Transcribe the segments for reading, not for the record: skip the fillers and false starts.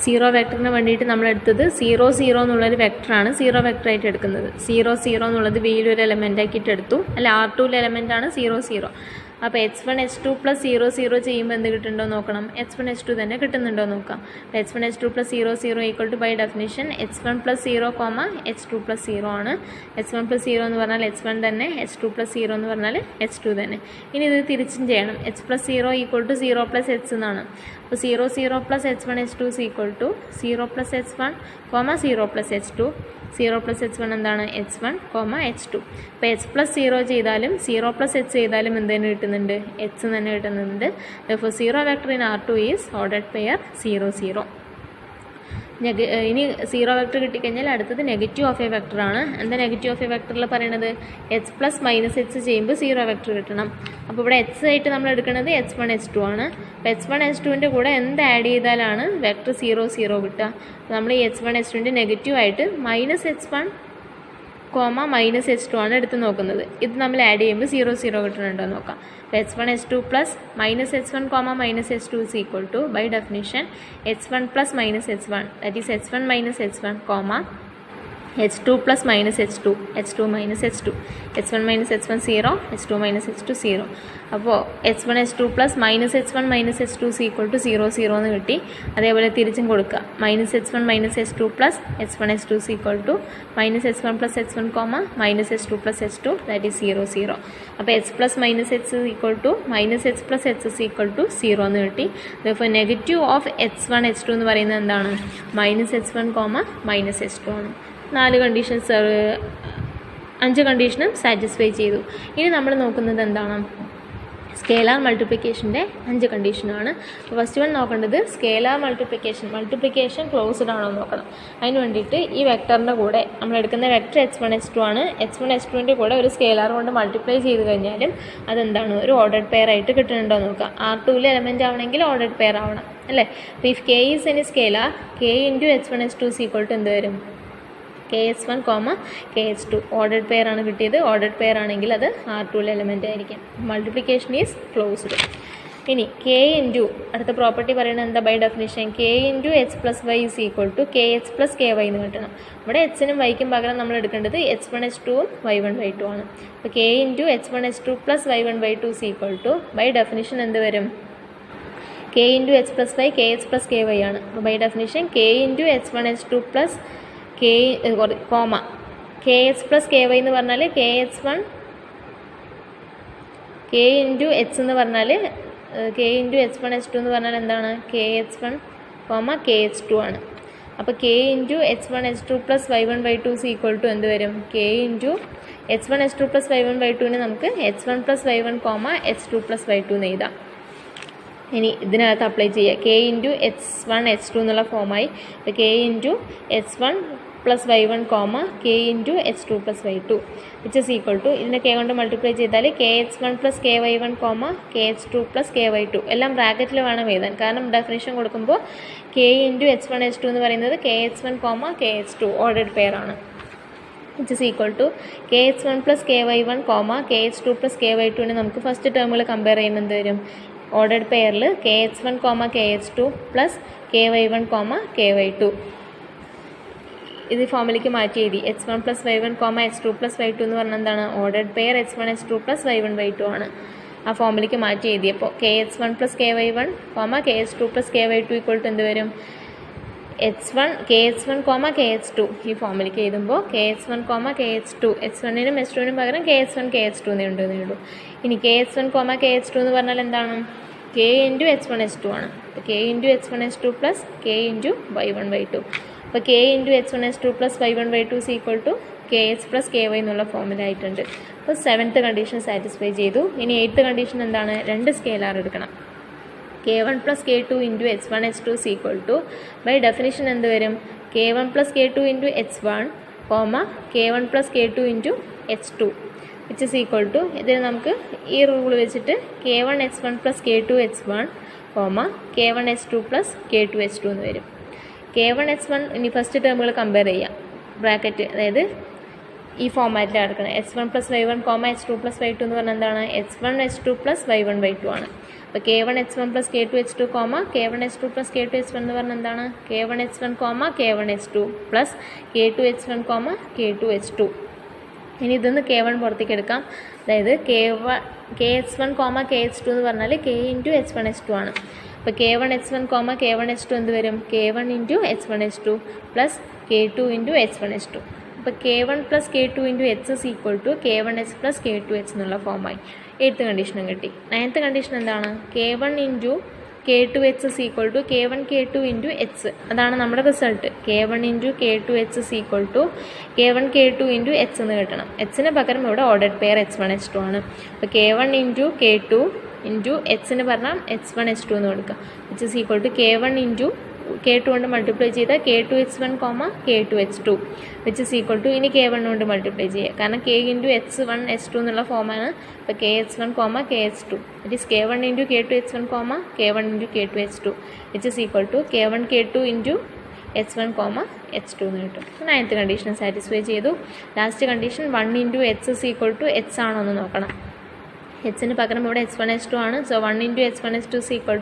Zero വെക്ടറിന് വേണ്ടിയിട്ട് നമ്മൾ എടുത്തത് 0 0 എന്നുള്ളൊരു വെക്ടറാണ് സീറോ വെക്ടറായിട്ട് എടുക്കുന്നത്. 0 0 എന്നുള്ളത് വിയിലൊരു എലമെൻ്റ് ആക്കിയിട്ട് എടുത്തു. അല്ല R2ലെ എലമെൻ്റാണ് 0 0. അപ്പോൾ H1 H2 പ്ലസ് 0 0 ചെയ്യുമ്പോൾ എന്ത് കിട്ടുന്നുണ്ടോ നോക്കണം. H1 H2 തന്നെ കിട്ടുന്നുണ്ടോ നോക്കാം. അപ്പോൾ H1 H2 plus 0 0 equal to by definition H1 plus 0 H2 plus 0 ആണ്. H1 പ്ലസ് 0 എന്ന് പറഞ്ഞാൽ H1 തന്നെ, H2 പ്ലസ് 0 എന്ന് പറഞ്ഞാൽ H2 തന്നെ. ഇനി ഇത് തിരിച്ചും ചെയ്യണം. H plus 0 equal to 0 plus H എന്നാണ്. അപ്പോൾ 0 0 plus H1 H2 is equal to 0 plus H1 0 plus H2. 0 plus H1 എന്താണ് H1 H2. അപ്പോൾ H പ്ലസ് 0 ചെയ്താലും 0 പ്ലസ് H ചെയ്താലും എന്ത് തന്നെ കിട്ടുന്നുണ്ട്, H തന്നെ കിട്ടുന്നുണ്ട്. അപ്പോൾ 0 vector in R2 is ordered pair 0 0. ഇനി 0 വെക്ടർ കിട്ടിക്കഴിഞ്ഞാൽ അടുത്തത് നെഗറ്റീവ് ഓഫ് എ വെക്ടറാണ്. എന്താ നെഗറ്റീവ് ഓഫ് എ വെക്ടറിൽ പറയുന്നത്, H പ്ലസ് മൈനസ് H ചെയ്യുമ്പോൾ 0 വെക്ടർ കിട്ടണം. അപ്പോൾ ഇവിടെ H ആയിട്ട് നമ്മൾ എടുക്കുന്നത് H1 H2 ആണ്. അപ്പോൾ H1 H2ൻ്റെ കൂടെ എന്ത് ആഡ് ചെയ്താലാണ് വെക്ടർ 0 0 കിട്ടുക. അപ്പോൾ നമ്മൾ ഈ H1 H2ൻ്റെ നെഗറ്റീവ് ആയിട്ട് മൈനസ് H1 മൈനസ് H2 ആണ് എടുത്ത് നോക്കുന്നത്. ഇത് നമ്മൾ ആഡ് ചെയ്യുമ്പോൾ 0 0 കിട്ടുന്നുണ്ടോ നോക്കാം. അപ്പോൾ H1 H2 plus minus H1 minus H2 is equal to by definition H1 plus minus H1 that is H1 minus H1 H2 plus minus H2 H2 minus H2 H1 minus H1 0 H2 minus H2 0. അപ്പോൾ H1 H2 plus minus H1 minus H2 is equal to 0 0 എന്ന് കിട്ടി. അതേപോലെ തിരിച്ചും കൊടുക്കുക. Minus H1 minus H2 plus H1 H2 is equal to minus H1 plus H1 minus H2 plus H2 that is 0 0. അപ്പോൾ H plus minus H is equal to minus H plus H is equal to 0 എന്ന് കിട്ടി. അപ്പോൾ negative of H1 H2 എന്ന് പറയുന്നത് എന്താണ്, minus H1 minus H2 ആണ്. 4 conditions 5 കണ്ടീഷനും satisfy ചെയ്തു. ഇനി നമ്മൾ നോക്കുന്നത് എന്താണ്, സ്കേലാർ മൾട്ടിപ്ലിക്കേഷൻ്റെ 5 കണ്ടീഷനാണ്. അപ്പോൾ ഫസ്റ്റ് വൺ നോക്കേണ്ടത് സ്കേലാർ മൾട്ടിപ്ലിക്കേഷൻ ക്ലോസ്ഡ് ആണോ നോക്കണം. അതിന് വേണ്ടിയിട്ട് ഈ വെക്ടറിൻ്റെ കൂടെ നമ്മൾ എടുക്കുന്ന വെക്ടർ H1 H2 ആണ്. H1 H2ൻ്റെ കൂടെ ഒരു സ്കേലാർ കൊണ്ട് മൾട്ടിപ്ലൈ ചെയ്ത് കഴിഞ്ഞാലും അതെന്താണ്, ഒരു ഓർഡർഡ് പെയർ ആയിട്ട് കിട്ടുന്നുണ്ടോ നോക്കാം. R2ലെ എലമെൻ്റ് ആവണമെങ്കിൽ ഓർഡർഡ് പെയർ ആവണം അല്ലേ. അപ്പോൾ if K is any scalar K into H1 H2 is equal to എന്ത് വരും, KH1 KH2. ഓർഡർഡ് പെയർ ആണ് കിട്ടിയത്. ഓർഡർഡ് പെയർ ആണെങ്കിൽ അത് R2ലെ എലമെൻ്റ് ആയിരിക്കും. Multiplication is closed. ഇനി K ഇൻറ്റു അടുത്ത പ്രോപ്പർട്ടി പറയുന്നത് എന്താ, by definition K into H plus y is equal to KH plus KY എന്ന് കിട്ടണം. ഇവിടെ Hനും Yക്കും പകരം നമ്മൾ എടുക്കേണ്ടത് H1 H2ഉം Y1 Y2 ആണ്. അപ്പോൾ K into H1 H2 plus Y1 Y2 is equal to by definition എന്ത് വരും, K into H plus y KH plus KY ആണ്. അപ്പോൾ by definition K into H1 H2 plus KH plus KY എന്ന് പറഞ്ഞാൽ KH1 K into H എന്ന് പറഞ്ഞാൽ K into H1 H2 എന്ന് പറഞ്ഞാൽ എന്താണ്, KH1 KH2 ആണ്. അപ്പോൾ K into H1 H2 plus Y1 Y2 is equal to എന്ത് വരും, K into H1 H2 plus Y1 Y2ന് നമുക്ക് H1 plus Y1 H2 plus Y2 എന്ന് എഴുതാം. ഇനി ഇതിനകത്ത് അപ്ലൈ ചെയ്യുക. K ഇൻറ്റു H1 H2 എന്നുള്ള ഫോമായി. അപ്പോൾ K into H1 plus Y1 K into H2 plus Y2 which is equal to ഇതിനെ K കൊണ്ട് മൾട്ടിപ്ലൈ ചെയ്താൽ KH1 plus KY1 KH2 plus KY2 എല്ലാം ബ്രാക്കറ്റിൽ വേണം എഴുതാൻ. കാരണം ഡെഫിനിഷൻ കൊടുക്കുമ്പോൾ K ഇൻറ്റു H1 H2 എന്ന് പറയുന്നത് KH1 KH2 ഓർഡർഡ് പെയർ ആണ്. Which is equal to KH1 plus KY1 KH2 plus KY2നെ നമുക്ക് ഫസ്റ്റ് ടേമുകൾ കമ്പയർ ചെയ്യുമ്പോൾ എന്ത് വരും, ordered പെയറിൽ KH1 KH2 plus KY1 KY2 ഇത് ഫോമിലേക്ക് മാറ്റി എഴുതി. H1 plus Y1 H2 plus Y2 എന്ന് പറഞ്ഞാൽ എന്താണ്, ordered pair H1 H2 plus Y1 Y2 ആണ്. ആ ഫോമിലേക്ക് മാറ്റി എഴുതിയപ്പോൾ KH1 plus KY1 KH2 plus KY2 equal to എന്ത് വരും, KH1 KH2 ഈ ഫോമിലേക്ക് എഴുതുമ്പോൾ KH1 KH2 H1നും H2നും പകരം KH1 KH2 എന്ന് എഴുതും. ഇനി KH1 KH2 എന്ന് പറഞ്ഞാൽ എന്താണ്, K ഇൻറ്റു H1 H2 ആണ്. അപ്പോൾ K into H1 H2 plus K into Y1 Y2. അപ്പോൾ K into H1 H2 plus Y1 Y2 is equal to KH plus KY എന്നുള്ള ഫോമിലായിട്ടുണ്ട്. അപ്പോൾ 7th കണ്ടീഷൻ സാറ്റിസ്ഫൈ ചെയ്തു. ഇനി 8th കണ്ടീഷൻ എന്താണ്, 2 scalar എടുക്കണം. K1 plus K2 into H1 H2 is equal to by definition എന്ത് വരും, K1 plus K2 into H1 K1 plus K2 into H2 which is equal to ഇതിന് നമുക്ക് ഈ rule വെച്ചിട്ട് K1 H1 plus K2 H1 K1 H2 plus K2 H2 എന്ന് വരും. K1 H1 ഇനി first ടേമുകൾ compare ചെയ്യാം. ബ്രാക്കറ്റ് അതായത് ഈ ഫോമാറ്റിലാണ് എടുക്കുന്നത്. H1 + y1, H2 + y2 എന്ന് പറഞ്ഞാൽ എന്താണ്? H1 H2 + y1 y2 ആണ്. അപ്പോൾ K1 H1 + K2 H2, K1 H2 + K2 H1 എന്ന് പറഞ്ഞാൽ എന്താണ്? K1 H1, K1 H2 + K2 H1, K2 H2. ഇനി ഇതൊന്ന് K1 പുറത്തേക്ക് എടുക്കാം. അതായത് KH1, KH2 എന്ന് പറഞ്ഞാൽ K × H1 H2 ആണ്. അപ്പോൾ K1 H1, K1 H2 എന്ത് വരും? K1 × H1 H2 + K2 × H1 H2. അപ്പോൾ K1 + K2 × H = K1H + K2H എന്നുള്ള ഫോമായി. 8th കണ്ടീഷനും കിട്ടി. 9th കണ്ടീഷൻ എന്താണ്? K1 × K2H = K1 K2 × H. അതാണ് നമ്മുടെ result. K1 × K2H = K1 K2 × H എന്ന് കിട്ടണം. Hന് പകരം ഇവിടെ ഓർഡർഡ് പെയർ H1 H2 ആണ്. അപ്പോൾ K1 × K2 × Hന് പറഞ്ഞാൽ H1 H2 എന്ന് കൊടുക്കുക. H = K1 × K2 കൊണ്ട് മൾട്ടിപ്ലൈ ചെയ്താൽ K2H1, K2H2 = ഇനി K1 കൊണ്ട് മൾട്ടിപ്ലൈ ചെയ്യുക. കാരണം K × H1 H2 എന്നുള്ള ഫോമാണ്. അപ്പോൾ KH1, KH2 it is K1 × K2H1, K1 × K2H2 = K1 K2 × H1, H2 എന്ന് കിട്ടും. 9th കണ്ടീഷൻ സാറ്റിസ്ഫൈ ചെയ്തു. ലാസ്റ്റ് കണ്ടീഷൻ 1 × H = H ആണോ എന്ന് നോക്കണം. Hന് പകരം ഇവിടെ H1 H2 ആണ്. So 1 × H1 H2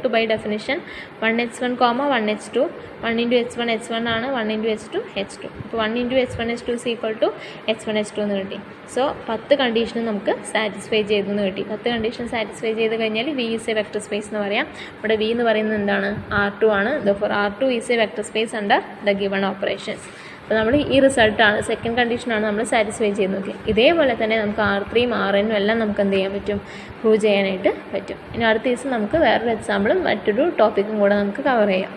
= by definition 1H1, 1H2. 1 × H1 H1 ആണ്. 1 × H2 H2. അപ്പോൾ 1 × H1 H2 = H1 H2 എന്ന് കിട്ടി. സോ 10 കണ്ടീഷനും നമുക്ക് സാറ്റിസ്ഫൈ ചെയ്തെന്ന് കിട്ടി. 10 കണ്ടീഷൻ സാറ്റിസ്ഫൈ ചെയ്ത് കഴിഞ്ഞാൽ V is A vector space എന്ന് പറയാം. ഇവിടെ V എന്ന് പറയുന്നത് എന്താണ്? R2 ആണ്. Therefore R2 is A vector space under the given operations. അപ്പോൾ നമ്മൾ ഈ റിസൾട്ടാണ്, സെക്കൻഡ് കണ്ടീഷനാണ് നമ്മൾ സാറ്റിസ്ഫൈ ചെയ്ത് നോക്കി. ഇതേപോലെ തന്നെ നമുക്ക് R3ഉം RNഉം എല്ലാം നമുക്ക് എന്ത് ചെയ്യാൻ പറ്റും? പ്രൂവ് ചെയ്യാനായിട്ട് പറ്റും. ഇനി അടുത്ത ദിവസം നമുക്ക് വേറൊരു എക്സാമ്പിളും മറ്റൊരു ടോപ്പിക്കും കൂടെ നമുക്ക് കവർ ചെയ്യാം.